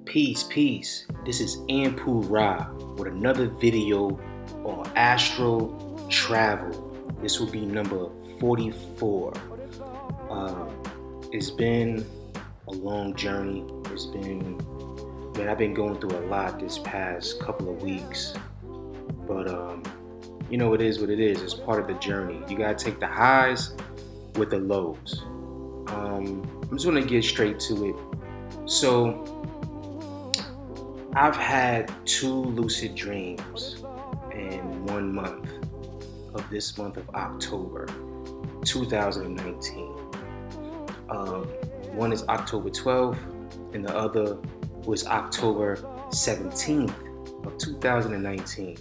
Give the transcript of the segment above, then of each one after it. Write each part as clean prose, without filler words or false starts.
Peace. This is Anpu with another video on Astral travel. This will be number 44. Uh, it's been a long journey. I've been going through a lot this past couple of weeks. But it is what it is. It's part of the journey. You gotta take the highs with the lows. I'm just gonna get straight to it. So I've had 2 lucid dreams in 1 month of this month of October 2019. One is October 12th and the other was October 17th of 2019.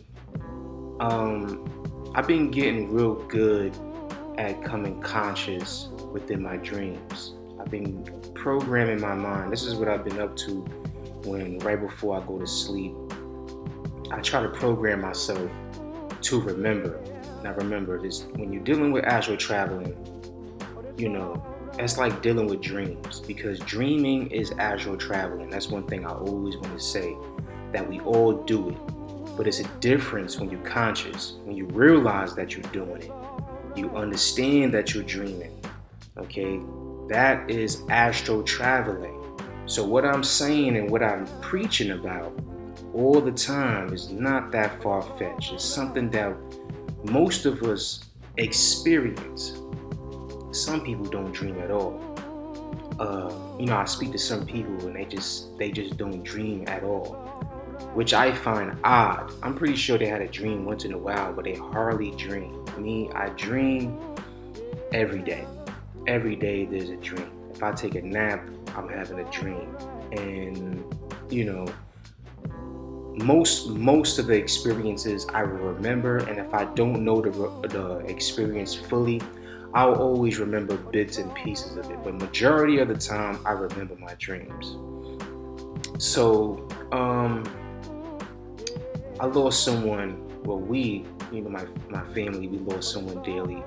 I've been getting real good at coming conscious within my dreams. I've been programming my mind. This is what I've been up to when right before I go to sleep. I try to program myself to remember. Now remember this, when you're dealing with astral traveling, that's like dealing with dreams, because dreaming is astral traveling. That's one thing I always want to say, that we all do it. But it's a difference when you're conscious, when you realize that you're doing it. You understand that you're dreaming. Okay? That is astral traveling. So what I'm saying and what I'm preaching about all the time is not that far-fetched. It's something that most of us experience. Some people don't dream at all. I speak to some people and they just don't dream at all, which I find odd. I'm pretty sure they had a dream once in a while, but they hardly dream. Me, I dream every day. Every day there's a dream. If I take a nap, I'm having a dream. And most of the experiences I remember, and if I don't know the experience fully, I'll always remember bits and pieces of it. But majority of the time, I remember my dreams. So I lost someone. Well, my family, we lost someone dearly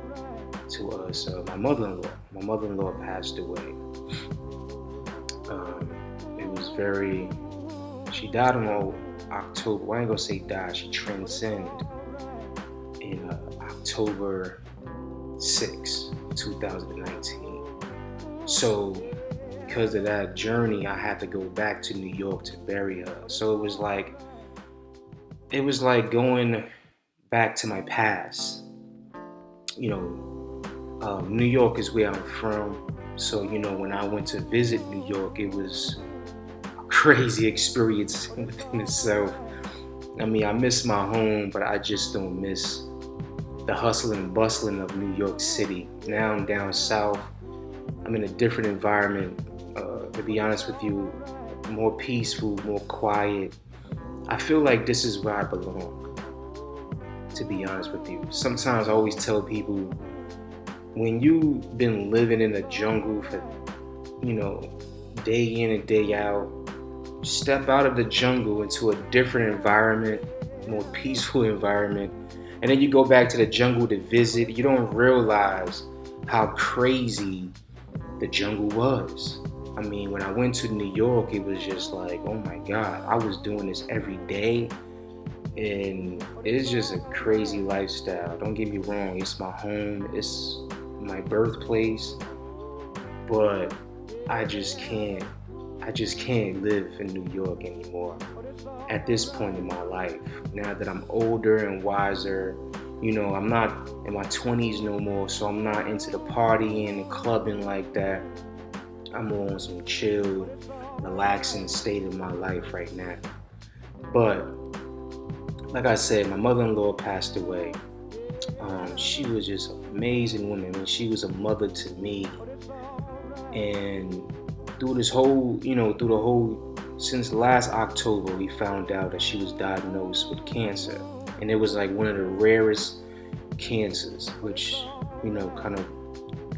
to us. My mother-in-law. My mother-in-law passed away. She died on October. Well, I ain't gonna say died. She transcended in October 6, 2019. So because of that journey, I had to go back to New York to bury her. So it was like going back to my past. New York is where I'm from. So when I went to visit New York, it was a crazy experience within itself. I mean, I miss my home, but I just don't miss the hustling and bustling of New York City. Now I'm down south. I'm in a different environment. To be honest with you, more peaceful, more quiet. I feel like this is where I belong, to be honest with you. Sometimes I always tell people, when you've been living in the jungle for, day in and day out, step out of the jungle into a different environment, more peaceful environment, and then you go back to the jungle to visit, you don't realize how crazy the jungle was. I mean, when I went to New York, it was just like, oh my God, I was doing this every day. And it's just a crazy lifestyle. Don't get me wrong, it's my home, it's my birthplace, but I just can't live in New York anymore at this point in my life. Now that I'm older and wiser, I'm not in my 20s no more, so I'm not into the partying and clubbing like that. I'm more on some chill, relaxing state of my life right now. But like I said, my mother-in-law passed away. She was just an amazing woman. I mean, she was a mother to me. And through the whole, since last October, we found out that she was diagnosed with cancer. And it was like one of the rarest cancers, which, kind of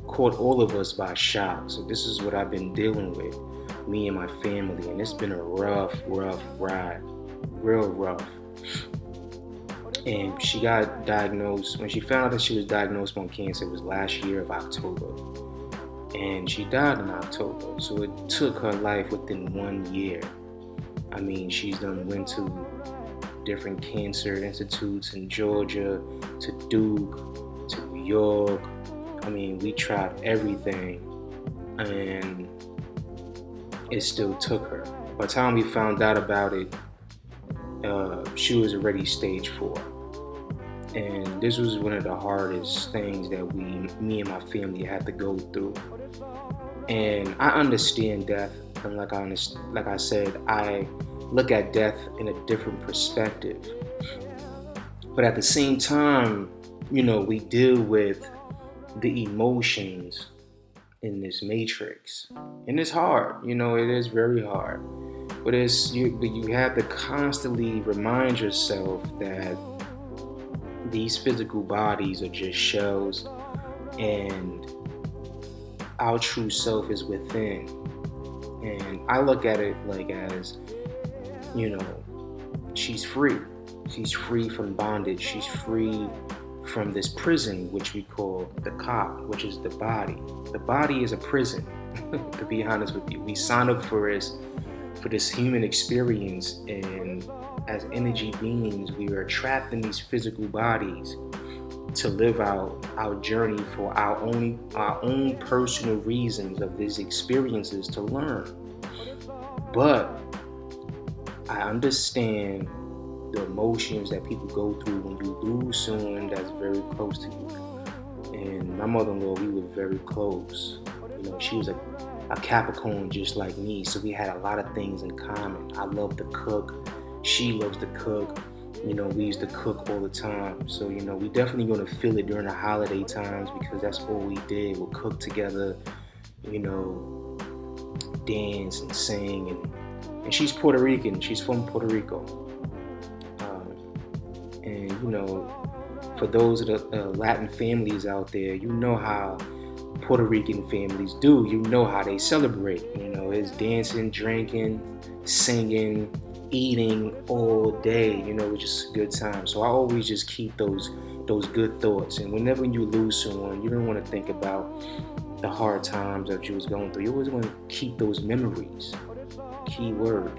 caught all of us by shock. So this is what I've been dealing with, me and my family. And it's been a rough ride, real rough. And she got diagnosed, when she found out that she was diagnosed with cancer, it was last year of October. and she died in October. So it took her life within 1 year. I mean, she's done went to different cancer institutes in Georgia, to Duke, to New York. I mean, we tried everything, and it still took her. By the time we found out about it, she was already stage 4. And this was one of the hardest things that me and my family had to go through. And I understand death, and like I said, I look at death in a different perspective. But at the same time, we deal with the emotions in this matrix, and it's hard. It is very hard. But you have to constantly remind yourself that these physical bodies are just shells, and our true self is within. And I look at it like as, she's free. She's free from bondage. She's free from this prison, which we call the cop, which is the body. The body is a prison, to be honest with you. We signed up for this human experience, and as energy beings, we are trapped in these physical bodies to live out our journey for our own personal reasons of these experiences to learn. But I understand the emotions that people go through when you lose someone that's very close to you. And my mother-in-law, we were very close. She was a Capricorn just like me, so we had a lot of things in common. I love to cook. She loves to cook. We used to cook all the time. So, we definitely going to feel it during the holiday times, because that's all we did. We'll cook together, dance and sing. And she's Puerto Rican. She's from Puerto Rico. And, for those of the Latin families out there, how Puerto Rican families do. How they celebrate. It's dancing, drinking, singing, eating all day. It's just a good time. So I always just keep those good thoughts. And whenever you lose someone, you don't want to think about the hard times that you was going through. You always want to keep those memories. Key word,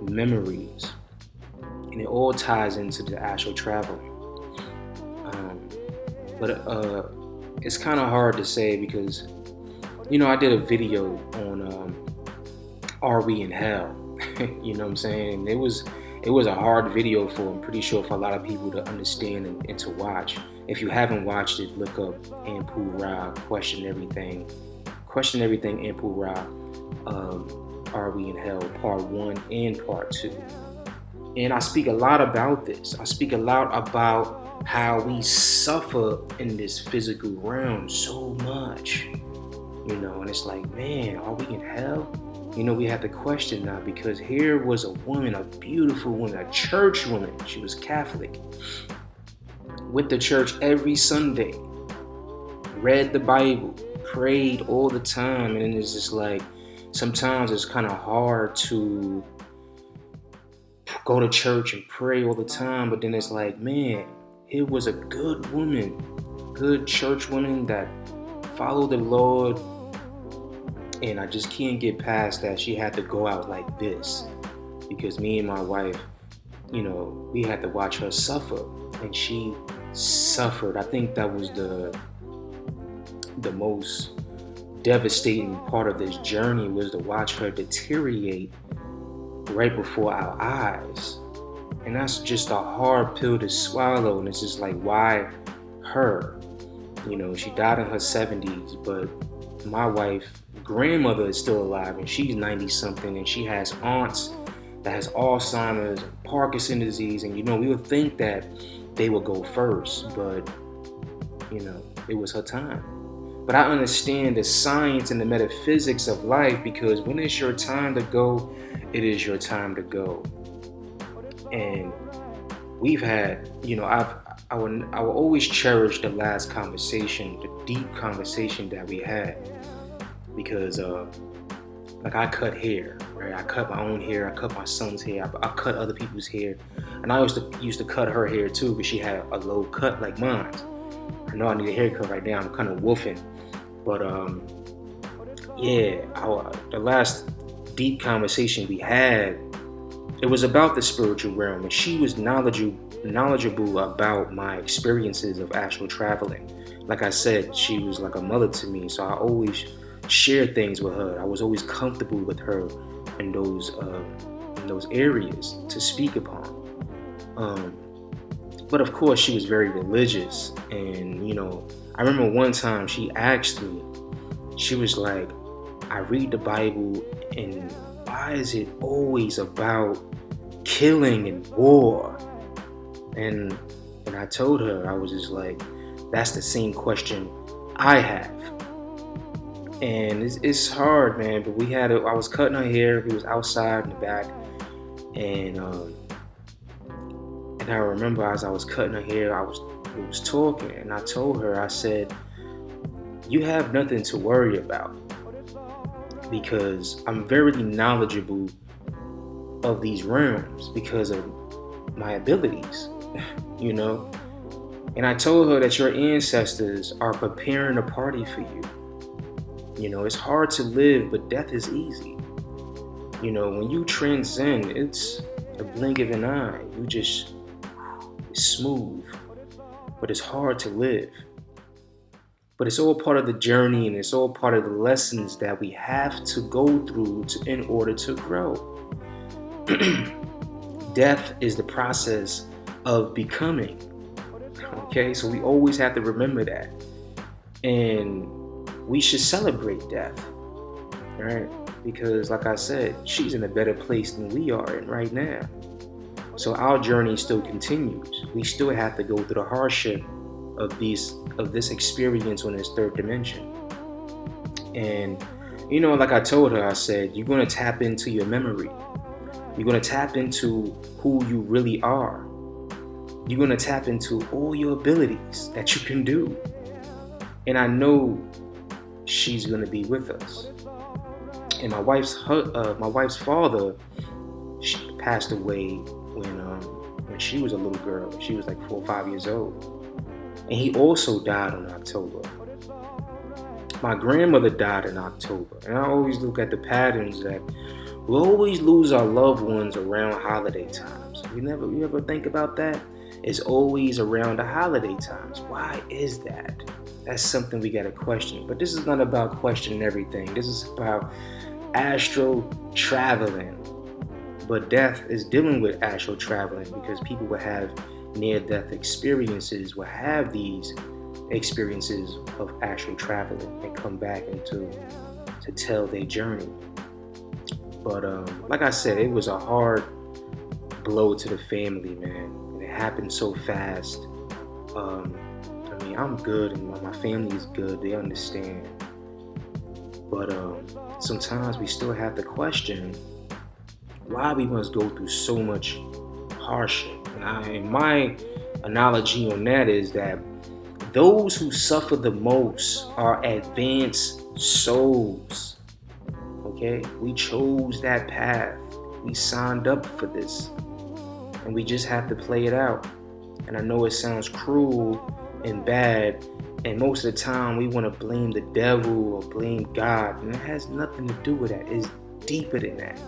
memories. And it all ties into the astral traveling. But it's kind of hard to say, because I did a video on Are We in Hell? You know what I'm saying? It was a hard video I'm pretty sure, for a lot of people to understand and to watch. If you haven't watched it, look up Anpu Ra, Question Everything, Anpu Ra, Are We in Hell, Part 1 and Part 2. And I speak a lot about this. I speak a lot about how we suffer in this physical realm so much. And it's like, man, are we in hell? We have to question now, because here was a woman, a beautiful woman, a church woman. She was Catholic. Went to church every Sunday. Read the Bible. Prayed all the time. And it's just like, sometimes it's kind of hard to go to church and pray all the time. But then it's like, man, here was a good woman, good church woman that followed the Lord. And I just can't get past that she had to go out like this, because me and my wife, we had to watch her suffer, and she suffered. I think that was the most devastating part of this journey, was to watch her deteriorate right before our eyes. And that's just a hard pill to swallow. And it's just like, why her? She died in her 70s, but my wife's grandmother is still alive, and she's 90 something, and she has aunts that has Alzheimer's and Parkinson's disease. And we would think that they would go first, but it was her time. But I understand the science and the metaphysics of life, because when it's your time to go, it is your time to go. And we've had, I will always cherish the last conversation, the deep conversation that we had, because I cut hair, right? I cut my own hair, I cut my son's hair, I cut other people's hair, and I used to cut her hair too, because she had a low cut like mine. I know I need a haircut right now. I'm kind of woofing, but yeah, the last deep conversation we had, it was about the spiritual realm, and she was knowledgeable about my experiences of astral traveling. Like I said, she was like a mother to me, so I always shared things with her. I was always comfortable with her in those areas to speak upon. Um, but of course, she was very religious, and I remember one time she asked me, she was like, "I read the Bible, and why is it always about killing and war?" And I told her, I was just like, that's the same question I have. And it's hard, man. But I was cutting her hair. We was outside in the back, and I remember as I was cutting her hair, we was talking, and I told her, I said, "You have nothing to worry about because I'm very knowledgeable of these realms because of my abilities, you know." And I told her that your ancestors are preparing a party for you. It's hard to live, but death is easy. When you transcend, it's a blink of an eye. It's smooth, but it's hard to live. But it's all part of the journey, and it's all part of the lessons that we have to go through in order to grow. Death is the process of becoming. Okay, so we always have to remember that. And we should celebrate death, right? Because like I said, she's in a better place than we are in right now. So our journey still continues. We still have to go through the hardship of this experience on this third dimension. And like I told her, I said, you're going to tap into your memory. You're going to tap into who you really are. You're going to tap into all your abilities that you can do. And I know she's going to be with us. And my wife's father, she passed away when she was a little girl. She was like 4 or 5 years old. And he also died in October. My grandmother died in October. And I always look at the patterns that we always lose our loved ones around holiday times. You ever think about that? It's always around the holiday times. Why is that? That's something we gotta question. But this is not about questioning everything. This is about astral traveling. But death is dealing with astral traveling because people will have near-death experiences, will have these experiences of astral traveling and come back to tell their journey. But like I said, it was a hard blow to the family, man. And it happened so fast. I'm good, and my family is good. They understand. But sometimes we still have to question why we must go through so much hardship. And my analogy on that is that those who suffer the most are advanced souls. Okay? We chose that path. We signed up for this. And we just have to play it out. And I know it sounds cruel and bad, and most of the time we want to blame the devil or blame God, and it has nothing to do with that. It's deeper than that.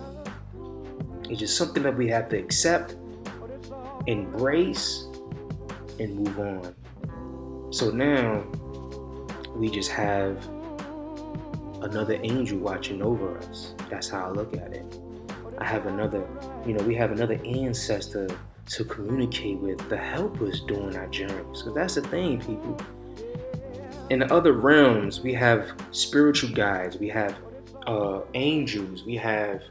It's just something that we have to accept, embrace, and move on. So now we just have another angel watching over us. That's how I look at it. We have another ancestor to communicate with, to help us during our journeys. So that's the thing, people. In the other realms, we have spiritual guides, we have angels, we have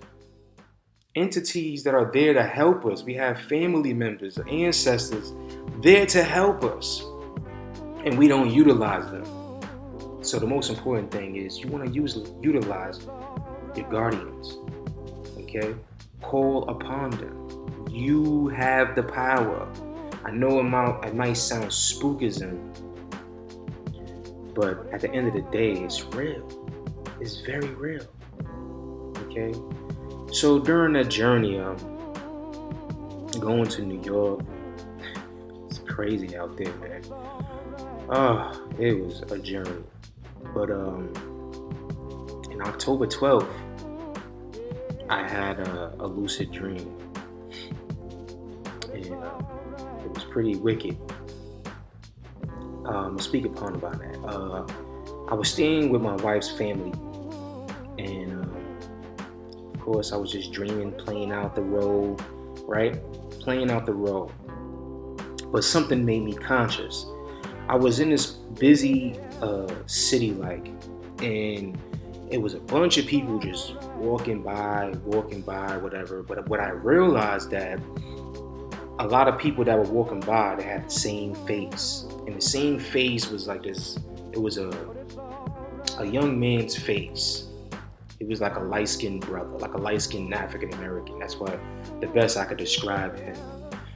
entities that are there to help us. We have family members, ancestors there to help us, and we don't utilize them. So the most important thing is you want to utilize your guardians. Okay? Call upon them. You have the power. I know it might sound spookism, but at the end of the day, it's real. It's very real. Okay? So during that journey, going to New York, it's crazy out there, man. It was a journey. But and on October 12th, I had a lucid dream, and it was pretty wicked. Speak upon about that. I was staying with my wife's family, and of course, I was just dreaming, playing out the role, right? Playing out the role. But something made me conscious. I was in this busy city, and it was a bunch of people just walking by, whatever. But what I realized that a lot of people that were walking by, they had the same face, and the same face was like this. It was a young man's face. It was like a light-skinned brother, like a light-skinned African American. That's what the best I could describe him.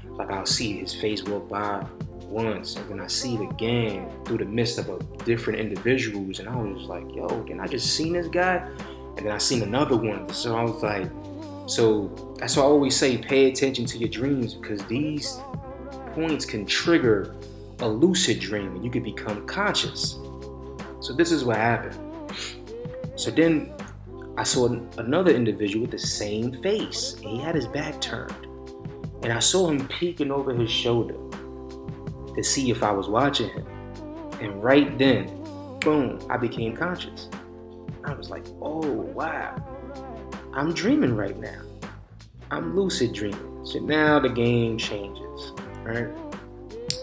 Like I'll see his face walk by once, and then I see it again through the midst of different individuals, and I was like, yo, can I just seen this guy? And then I seen another one. So I was like, so that's why I always say pay attention to your dreams, because these points can trigger a lucid dream and you could become conscious. So this is what happened. So then I saw another individual with the same face, and he had his back turned. And I saw him peeking over his shoulder to see if I was watching him. And right then, boom, I became conscious. I was like, oh, wow. I'm dreaming right now. I'm lucid dreaming. So now the game changes, right?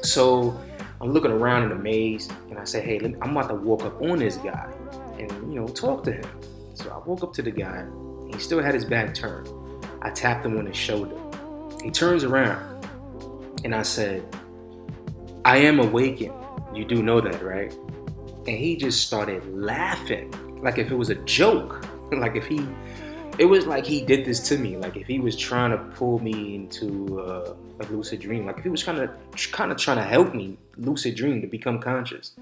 So I'm looking around in a maze, and I say, hey, I'm about to walk up on this guy and, talk to him. So I woke up to the guy. He still had his back turned. I tapped him on his shoulder. He turns around, and I said, I am awakened. You do know that, right? And he just started laughing, like if it was a joke. It was like he did this to me. Like if he was trying to pull me into a lucid dream. Like if he was kind of trying to help me lucid dream to become conscious.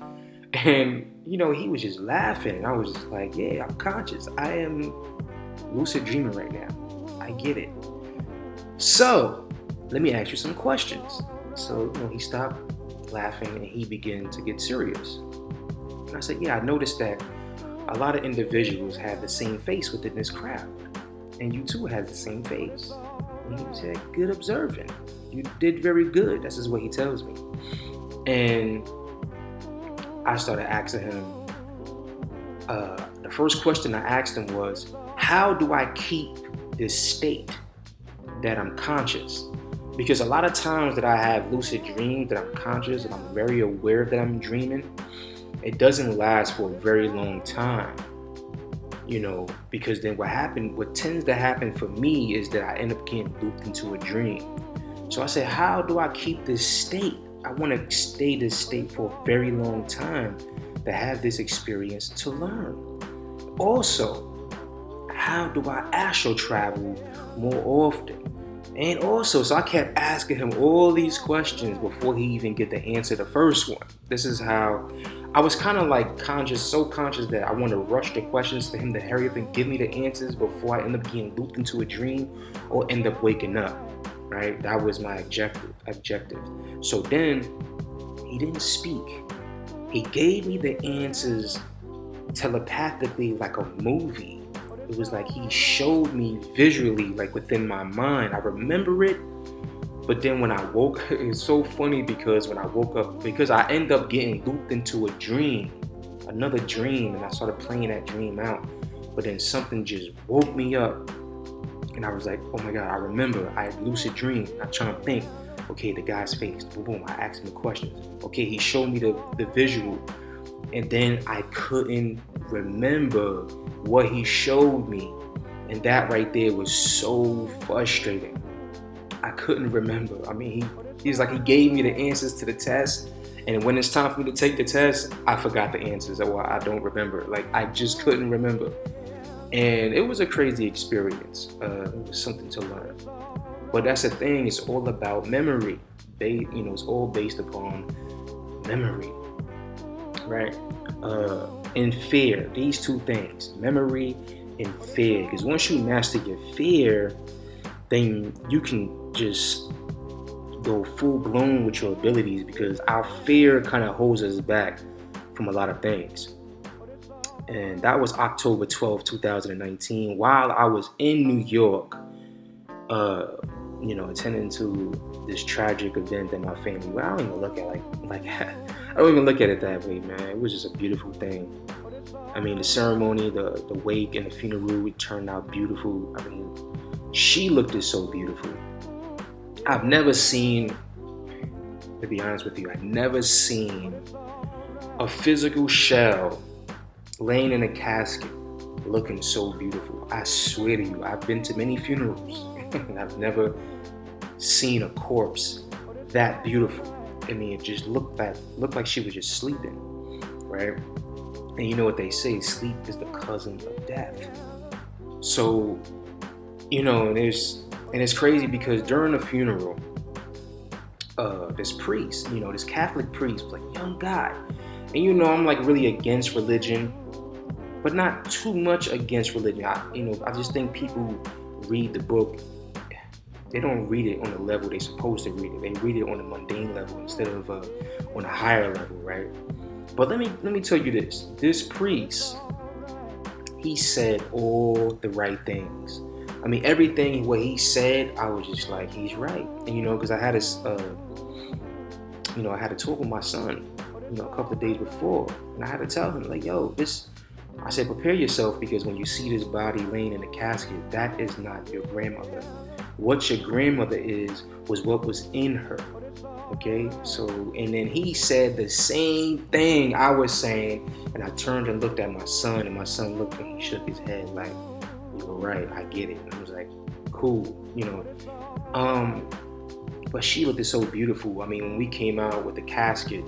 And, he was just laughing. And I was just like, yeah, I'm conscious. I am lucid dreaming right now. I get it. So, let me ask you some questions. So, he stopped laughing and he began to get serious. And I said, yeah, I noticed that a lot of individuals have the same face within this crowd. And you too have the same face. And he said, good observing. You did very good. This is what he tells me. And I started asking him, the first question I asked him was, how do I keep this state that I'm conscious? Because a lot of times that I have lucid dreams that I'm conscious and I'm very aware that I'm dreaming, it doesn't last for a very long time, because then what tends to happen for me is that I end up getting looped into a dream. So I said, how do I keep this state? I want to stay this state for a very long time to have this experience to learn. Also, how do I astral travel more often? And also, so I kept asking him all these questions before he even get to answer the first one. This is how I was kind of like so conscious that I want to rush the questions for him to hurry up and give me the answers before I end up getting looped into a dream or end up waking up, right? That was my objective. So then he didn't speak. He gave me the answers telepathically like a movie. It was like he showed me visually, like within my mind. I remember it, but then when I woke, it's so funny because when I woke up, because I end up getting looped into a dream, another dream, and I started playing that dream out. But then something just woke me up, and I was like, oh my God, I remember I had lucid dream. I'm trying to think, okay, the guy's face, boom, I asked him the questions. Okay, he showed me the visual, and then I couldn't remember what he showed me, and that right there was so frustrating. I couldn't remember. I mean, he's like, he gave me the answers to the test, and when it's time for me to take the test, I forgot the answers, or I don't remember. Like, I just couldn't remember, and it was a crazy experience. It was something to learn. But that's the thing, it's all about memory. It's all based upon memory, right? And fear, these two things, memory and fear. Because once you master your fear, then you can just go full blown with your abilities, because our fear kind of holds us back from a lot of things. And that was October 12th, 2019, while I was in New York, attending to this tragic event that my family. Well, I don't even look at like I don't even look at it that way, man. It was just a beautiful thing. I mean, the ceremony, the wake, and the funeral, it turned out beautiful. I mean, she looked it so beautiful. I've never seen, to be honest with you, I've never seen a physical shell laying in a casket looking so beautiful. I swear to you, I've been to many funerals and I've never seen a corpse that beautiful. I mean, it just looked like she was just sleeping, right? And you know what they say, sleep is the cousin of death. So, and it's crazy because during the funeral, this priest, this Catholic priest, was like, young guy. And I'm like really against religion, but not too much against religion. I just think people read the book, they don't read it on the level they're supposed to read it. They read it on a mundane level instead of on a higher level, right? But let me tell you this. This priest, he said all the right things. I mean, everything what he said, I was just like, he's right. And because I had this, I had to talk with my son, a couple of days before, and I had to tell him like, yo, I said, prepare yourself because when you see this body laying in a casket, that is not your grandmother. What your grandmother was what was in her. Okay, so, and then he said the same thing I was saying, and I turned and looked at my son, and my son looked and he shook his head like, you were right, I get it. And I was like, cool, but she looked so beautiful. I mean, when we came out with the casket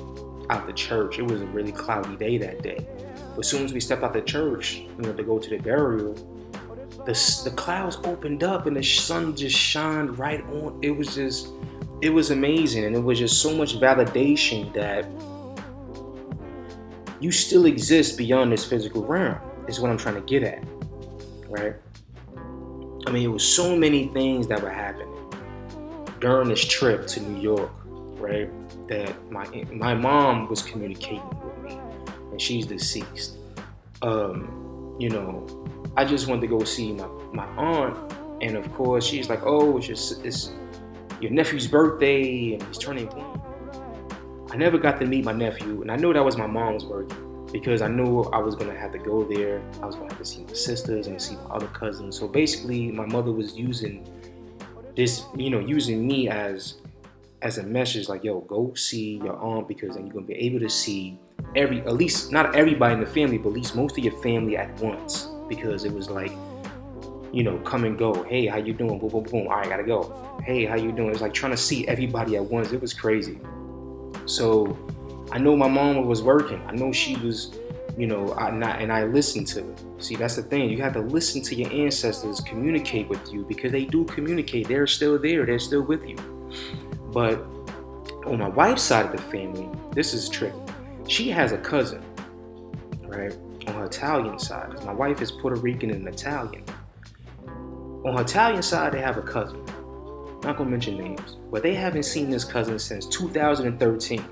out the church, it was a really cloudy day that day. But as soon as we stepped out the church, to go to the burial, the clouds opened up and the sun just shined right on. It was amazing, and it was just so much validation that you still exist beyond this physical realm, is what I'm trying to get at, right? I mean, it was so many things that were happening during this trip to New York, right? That my mom was communicating with me, and she's deceased. I just wanted to go see my aunt, and of course she's like, oh, it's your nephew's birthday and he's turning 1. I never got to meet my nephew, and I know that was my mom's birthday because I knew I was gonna have to go there. I was gonna have to see my sisters and see my other cousins. So basically, my mother was using this, using me as a message, like, yo, go see your aunt because then you're gonna be able to see at least not everybody in the family, but at least most of your family at once, because it was like, come and go. Hey, how you doing? Boom, boom, boom. All right, gotta go. Hey, how you doing? It's like trying to see everybody at once. It was crazy. So I know my mom was working. I know she was, and I listened to her. See, that's the thing. You have to listen to your ancestors communicate with you because they do communicate. They're still there. They're still with you. But on my wife's side of the family, this is tricky. She has a cousin, right, on her Italian side, because my wife is Puerto Rican and Italian. On her Italian side, they have a cousin. Not gonna mention names, but they haven't seen this cousin since 2013.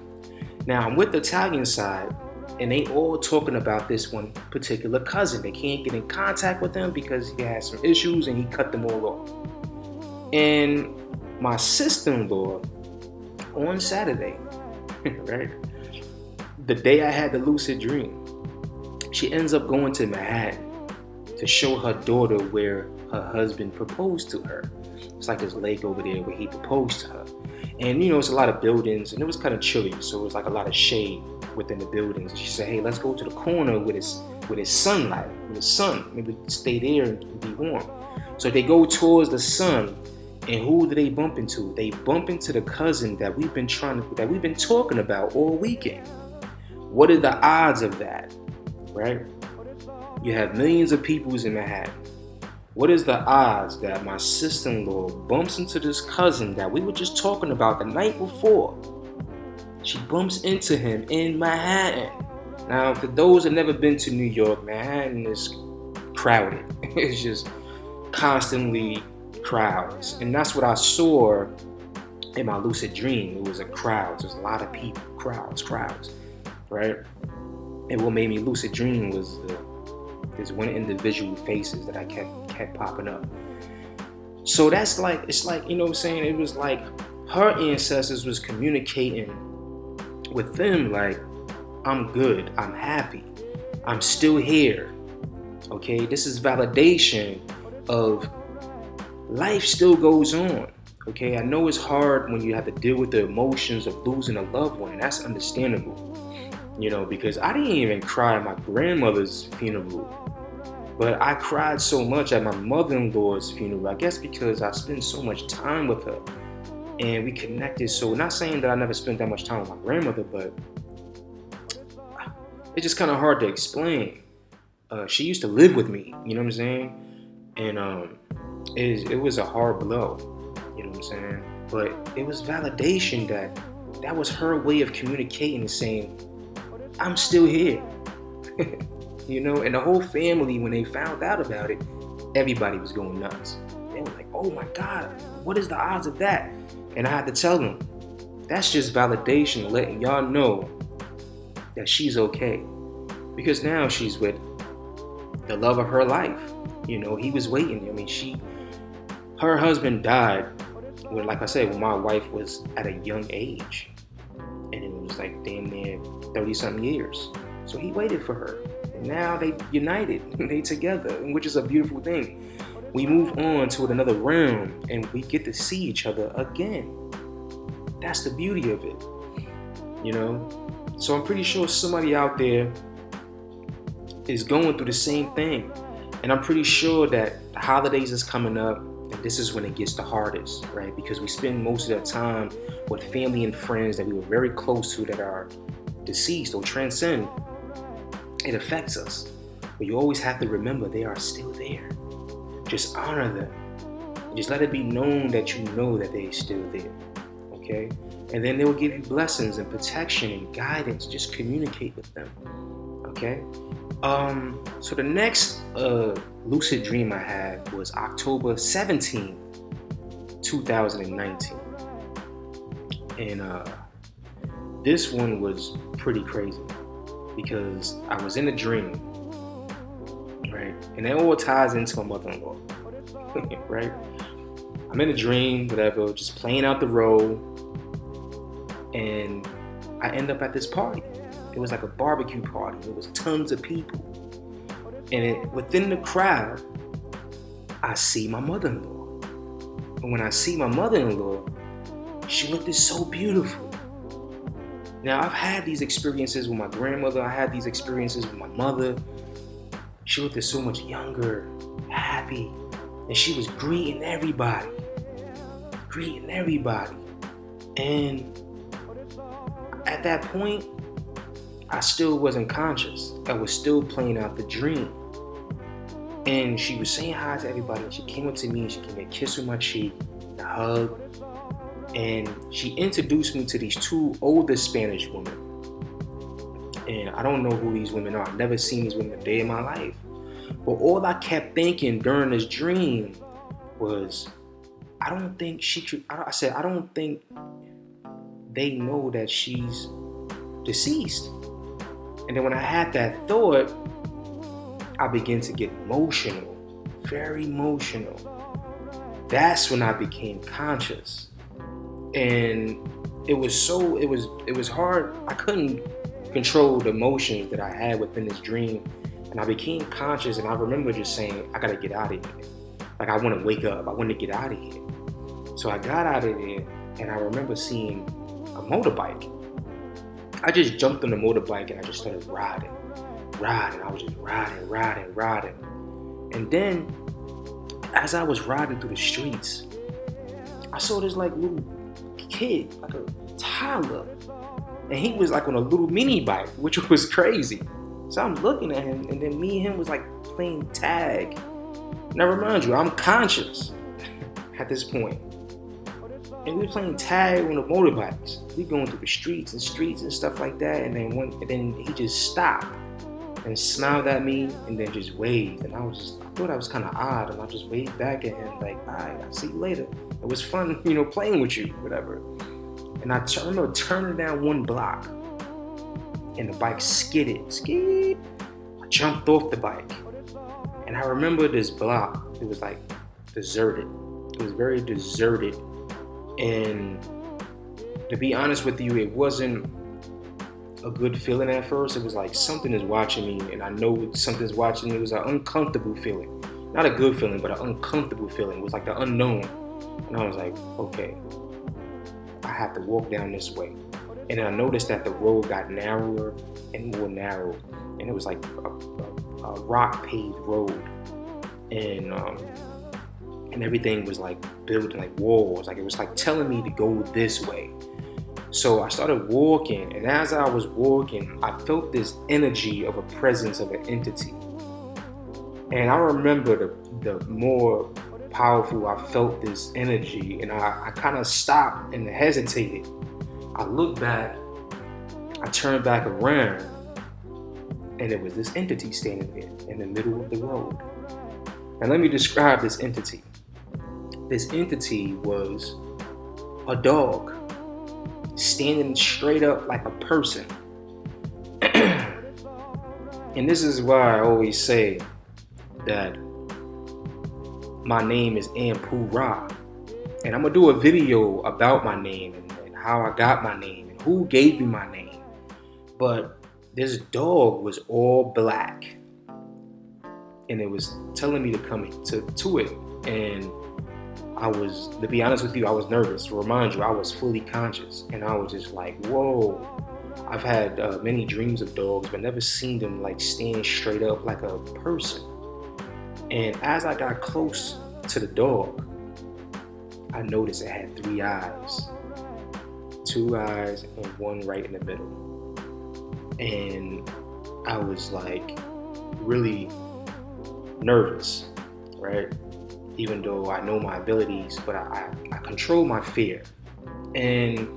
Now I'm with the Italian side, and they all talking about this one particular cousin. They can't get in contact with him because he had some issues and he cut them all off. And my sister-in-law on Saturday, right, the day I had the lucid dream, she ends up going to Manhattan to show her daughter where her husband proposed to her. It's like this lake over there where he proposed to her. And it's a lot of buildings, and it was kind of chilly, so it was like a lot of shade within the buildings. And she said, hey, let's go to the corner with his sunlight, with his sun. Maybe stay there and be warm. So they go towards the sun, and who do they bump into? They bump into the cousin that we've been talking about all weekend. What are the odds of that, right? You have millions of people in Manhattan. What is the odds that my sister-in-law bumps into this cousin that we were just talking about the night before? She bumps into him in Manhattan. Now, for those that never been to New York, Manhattan is crowded. It's just constantly crowds. And that's what I saw in my lucid dream. It was a crowd. There's a lot of people, crowds, right? And what made me lucid dream was There's one individual faces that I kept popping up. So that's like, it's like, you know what I'm saying? It was like her ancestors was communicating with them like, I'm good, I'm happy, I'm still here. Okay, this is validation of life still goes on. Okay, I know it's hard when you have to deal with the emotions of losing a loved one, and that's understandable. Because I didn't even cry at my grandmother's funeral, but I cried so much at my mother-in-law's funeral. I guess because I spent so much time with her and we connected. So not saying that I never spent that much time with my grandmother, but it's just kind of hard to explain. She used to live with me, you know what I'm saying? And it was a hard blow, you know what I'm saying? But it was validation that was her way of communicating and saying, I'm still here. And the whole family, when they found out about it, everybody was going nuts. They were like, oh my God, what is the odds of that? And I had to tell them, that's just validation, letting y'all know that she's okay. Because now she's with the love of her life. He was waiting. I mean, her husband died when, like I said, when my wife was at a young age. And it was like damn near 30-something years. So he waited for her. And now they united. They together, which is a beautiful thing. We move on to another realm and we get to see each other again. That's the beauty of it. So I'm pretty sure somebody out there is going through the same thing. And I'm pretty sure that the holidays is coming up, and this is when it gets the hardest, right? Because we spend most of the time with family and friends that we were very close to that are deceased or transcend. It affects us. But you always have to remember they are still there. Just honor them. Just let it be known that you know that they're still there. Okay? And then they will give you blessings and protection and guidance. Just communicate with them. Okay? So the next lucid dream I had was October 17th, 2019. And this one was pretty crazy because I was in a dream, right? And it all ties into my mother-in-law, right? I'm in a dream, whatever, just playing out the role, and I end up at this party. It was like a barbecue party. There was tons of people. And within the crowd, I see my mother-in-law. And when I see my mother-in-law, she looked so beautiful. Now, I've had these experiences with my grandmother. I had these experiences with my mother. She looked so much younger, happy. And she was greeting everybody. And at that point, I still wasn't conscious. I was still playing out the dream. And she was saying hi to everybody. She came up to me and she gave me a kiss on my cheek, a hug. And she introduced me to these two older Spanish women. And I don't know who these women are. I've never seen these women a day in my life. But all I kept thinking during this dream was, I don't think they know that she's deceased. And then when I had that thought, I began to get emotional, very emotional. That's when I became conscious. And it was hard. I couldn't control the emotions that I had within this dream. And I became conscious, and I remember just saying, I gotta get out of here. Like, I wanna wake up, I wanna get out of here. So I got out of there, and I remember seeing a motorbike. I just jumped on the motorbike and I just started riding. I was just riding. And then, as I was riding through the streets, I saw this like little kid, like a toddler. And he was like on a little mini bike, which was crazy. So I'm looking at him, and then me and him was like playing tag. Now remind you, I'm conscious at this point. And we were playing tag on the motorbikes. We going through the streets and stuff like that. And then he just stopped and smiled at me and then just waved. And I thought I was kind of odd. And I just waved back at him like, all right, I'll see you later. It was fun, playing with you, whatever. And I remember turning down one block and the bike skidded. I jumped off the bike And I remember this block, it was like deserted. It was very deserted. And to be honest with you, it wasn't a good feeling at first. It was like something is watching me, and I know something's watching me. It was an uncomfortable feeling. Not a good feeling, but an uncomfortable feeling. It was like the unknown. And I was like, okay, I have to walk down this way. And then I noticed that the road got narrower and more narrow. And it was like a rock paved road. And everything was like built like walls. Like it was like telling me to go this way. So I started walking, and as I was walking, I felt this energy of a presence of an entity. And I remember the more powerful I felt this energy, and I kind of stopped and hesitated. I looked back, I turned back around, and it was this entity standing there in the middle of the road. Now let me describe this entity. This entity was a dog standing straight up like a person. And this is why I always say that my name is Anpu. And I'm gonna do a video about my name and how I got my name and who gave me my name. But this dog was all black, and it was telling me to come to it. And I was, to be honest with you, I was nervous. To remind you, I was fully conscious, and I was just like, whoa. I've had many dreams of dogs, but never seen them like stand straight up like a person. And as I got close to the dog, I noticed it had 3 eyes. 2 eyes and one right in the middle. And I was like really nervous, right? Even though I know my abilities, but I control my fear. And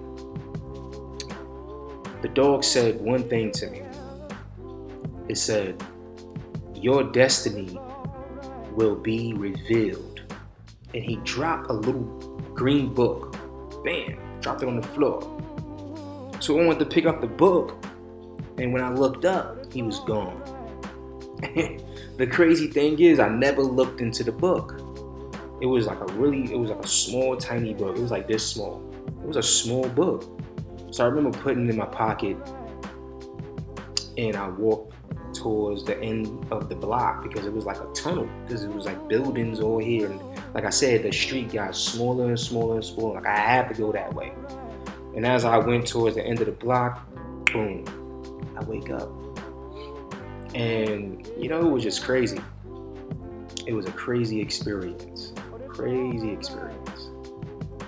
the dog said one thing to me. It said, your destiny will be revealed. And he dropped a little green book. Bam, dropped it on the floor. So I went to pick up the book, and when I looked up, he was gone. The crazy thing is, I never looked into the book. It was like a small, tiny book. It was like this small. It was a small book. So I remember putting it in my pocket, and I walked towards the end of the block because it was like a tunnel, because it was like buildings all here. And like I said, the street got smaller and smaller and smaller. Like I had to go that way. And as I went towards the end of the block, boom, I wake up. And it was just crazy. It was a crazy experience.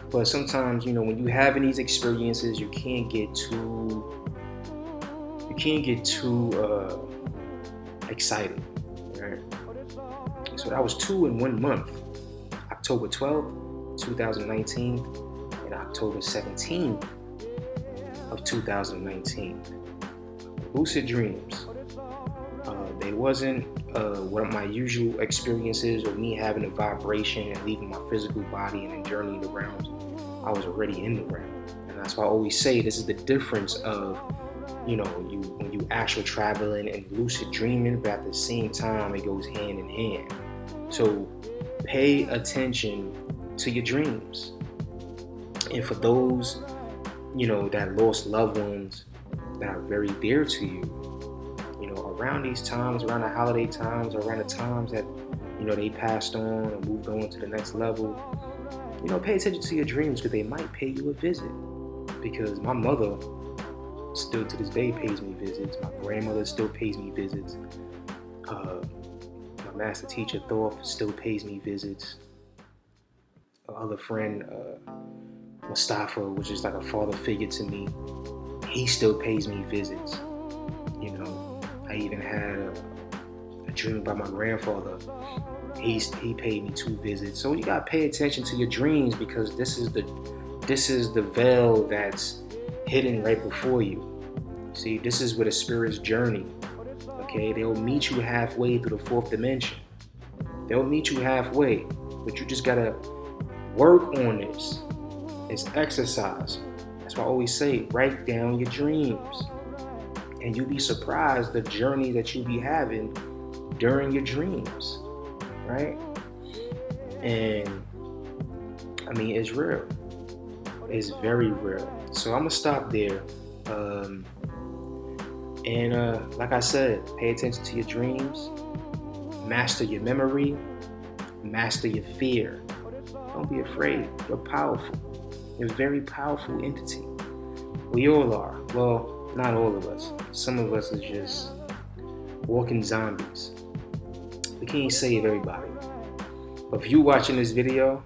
But sometimes, when you having these experiences, you can't get too excited, right? So that was 2 in 1 month. October 12th, 2019, and October 17th of 2019. Lucid dreams. They wasn't one of my usual experiences, or me having a vibration and leaving my physical body and then journeying the realms. I was already in the realm. And that's why I always say this is the difference of, when you astral traveling and lucid dreaming, but at the same time it goes hand in hand. So pay attention to your dreams. And for those, that lost loved ones that are very dear to you, around these times, around the holiday times, around the times that, they passed on or moved on to the next level, pay attention to your dreams, because they might pay you a visit. Because my mother still to this day pays me visits. My grandmother still pays me visits. My master teacher, Thorpe, still pays me visits. Our other friend, Mustafa, which is like a father figure to me, he still pays me visits. I even had a dream about my grandfather. He paid me 2 visits. So you gotta pay attention to your dreams, because this is the veil that's hidden right before you. See, this is where the spirits journey. Okay, they'll meet you halfway through the 4th dimension. They'll meet you halfway, but you just gotta work on this. It's exercise. That's why I always say, write down your dreams. And you'll be surprised the journey that you'll be having during your dreams. right? And I mean, it's real. It's very real. So I'm gonna stop there. Um, and like I said, pay attention to your dreams, master your memory, master your fear. Don't be afraid. You're powerful. You're a very powerful entity. We all are. Well, not all of us. Some of us are just walking zombies. We can't save everybody. But if you're watching this video,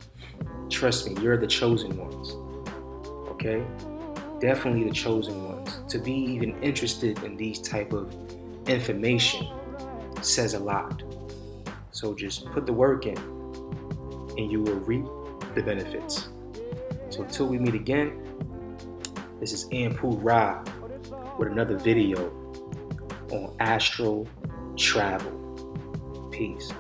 trust me, you're the chosen ones. Okay? Definitely the chosen ones. To be even interested in these type of information says a lot. So just put the work in and you will reap the benefits. So until we meet again, this is Anpu with another video on astral travel. Peace.